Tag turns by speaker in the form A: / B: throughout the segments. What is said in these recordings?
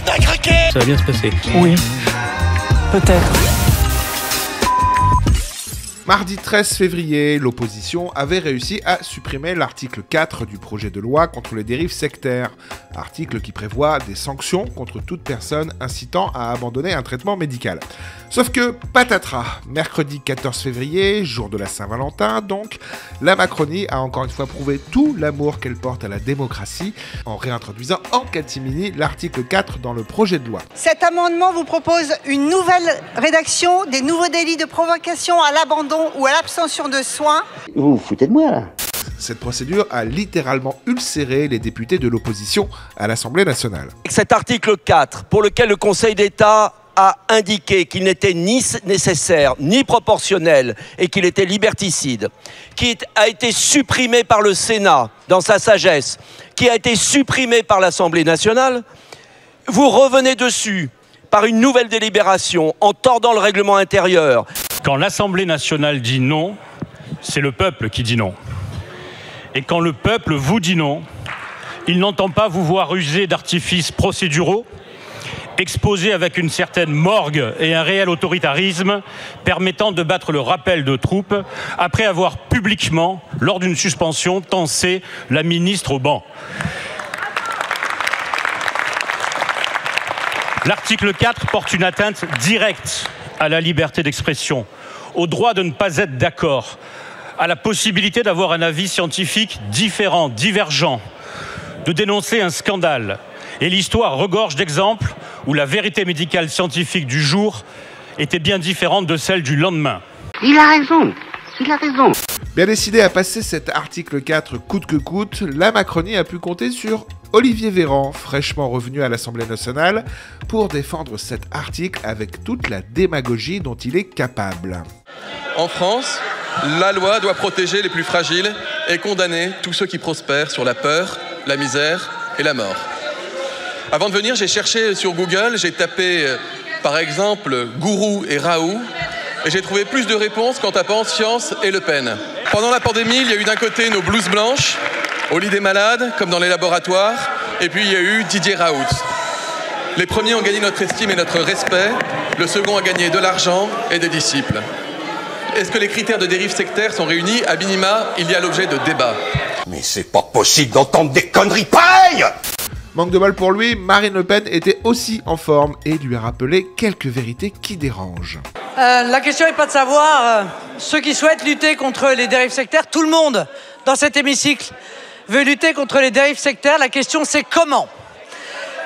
A: t'as craqué.
B: Ça va bien se passer.
C: Oui, peut-être.
D: Mardi 13 février, l'opposition avait réussi à supprimer l'article 4 du projet de loi contre les dérives sectaires, article qui prévoit des sanctions contre toute personne incitant à abandonner un traitement médical. Sauf que, patatras, mercredi 14 février, jour de la Saint-Valentin donc, la Macronie a encore une fois prouvé tout l'amour qu'elle porte à la démocratie en réintroduisant en catimini l'article 4 dans le projet de loi.
E: Cet amendement vous propose une nouvelle rédaction des nouveaux délits de provocation à l'abandon ou à l'abstention de soins.
F: Vous vous foutez de moi là?
D: Cette procédure a littéralement ulcéré les députés de l'opposition à l'Assemblée nationale.
G: Cet article 4, pour lequel le Conseil d'État a indiqué qu'il n'était ni nécessaire ni proportionnel et qu'il était liberticide, qui a été supprimé par le Sénat dans sa sagesse, qui a été supprimé par l'Assemblée nationale, vous revenez dessus par une nouvelle délibération en tordant le règlement intérieur.
B: Quand l'Assemblée nationale dit non, c'est le peuple qui dit non. Et quand le peuple vous dit non, il n'entend pas vous voir user d'artifices procéduraux, exposé avec une certaine morgue et un réel autoritarisme permettant de battre le rappel de troupes après avoir publiquement, lors d'une suspension, tancé la ministre au banc. L'article 4 porte une atteinte directe à la liberté d'expression, au droit de ne pas être d'accord, à la possibilité d'avoir un avis scientifique différent, divergent, de dénoncer un scandale. Et l'histoire regorge d'exemples où la vérité médicale scientifique du jour était bien différente de celle du lendemain.
F: Il a raison, il a raison.
D: Bien décidé à passer cet article 4 coûte que coûte, la Macronie a pu compter sur Olivier Véran, fraîchement revenu à l'Assemblée nationale, pour défendre cet article avec toute la démagogie dont il est capable.
H: En France, la loi doit protéger les plus fragiles et condamner tous ceux qui prospèrent sur la peur, la misère et la mort. Avant de venir, j'ai cherché sur Google, j'ai tapé par exemple Gourou et Raoult, et j'ai trouvé plus de réponses qu'en tapant Science et Le Pen. Pendant la pandémie, il y a eu d'un côté nos blouses blanches, au lit des malades, comme dans les laboratoires, et puis il y a eu Didier Raoult. Les premiers ont gagné notre estime et notre respect, le second a gagné de l'argent et des disciples. Est-ce que les critères de dérive sectaire sont réunis? À minima, il y a l'objet de débat.
A: Mais c'est pas possible d'entendre des conneries pareilles.
D: Manque de bol pour lui, Marine Le Pen était aussi en forme et lui a rappelé quelques vérités qui dérangent.
I: La question n'est pas de savoir ceux qui souhaitent lutter contre les dérives sectaires. Tout le monde dans cet hémicycle veut lutter contre les dérives sectaires. La question c'est comment.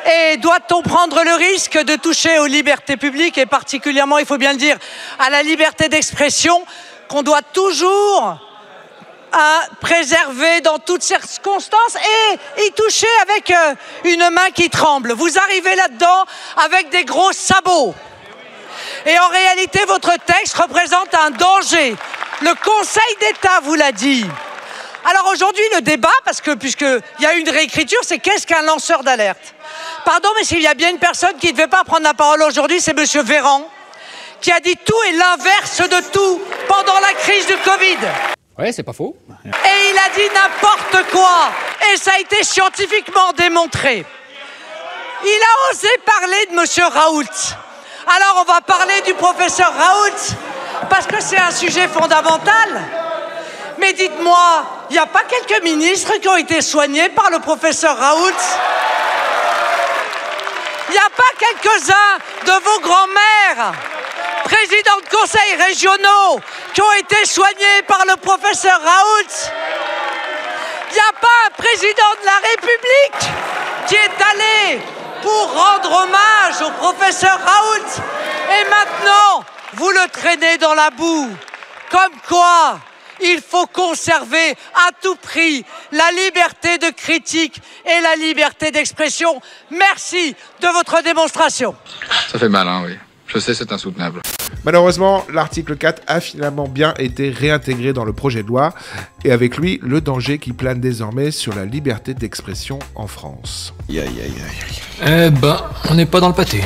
I: Et doit-on prendre le risque de toucher aux libertés publiques et particulièrement, il faut bien le dire, à la liberté d'expression qu'on doit toujours préserver dans toutes circonstances et y toucher avec une main qui tremble. Vous arrivez là-dedans avec des gros sabots. Et en réalité, votre texte représente un danger. Le Conseil d'État vous l'a dit. Alors aujourd'hui, le débat, parce que puisqu'il y a une réécriture, c'est qu'est-ce qu'un lanceur d'alerte? Pardon, mais s'il y a bien une personne qui ne devait pas prendre la parole aujourd'hui, c'est monsieur Véran, qui a dit tout et l'inverse de tout pendant la crise du Covid.
J: Ouais, c'est pas faux.
I: Et il a dit n'importe quoi. Et ça a été scientifiquement démontré. Il a osé parler de monsieur Raoult. Alors on va parler du professeur Raoult, parce que c'est un sujet fondamental. Mais dites-moi, il n'y a pas quelques ministres qui ont été soignés par le professeur Raoult? Il n'y a pas quelques-uns de vos grands-mères, présidents de conseils régionaux, qui ont été soignés par le professeur Raoult? Il n'y a pas un président de la République qui est allé pour rendre hommage au professeur Raoult? Et maintenant, vous le traînez dans la boue. Comme quoi, il faut conserver à tout prix la liberté de critique et la liberté d'expression. Merci de votre démonstration.
K: Ça fait mal, hein, oui. Je sais, c'est insoutenable.
D: Malheureusement, l'article 4 a finalement bien été réintégré dans le projet de loi, et avec lui, le danger qui plane désormais sur la liberté d'expression en France.
J: Eh ben, on n'est pas dans le pâté.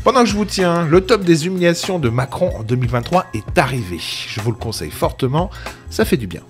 D: Pendant que je vous tiens, le top des humiliations de Macron en 2023 est arrivé. Je vous le conseille fortement, ça fait du bien.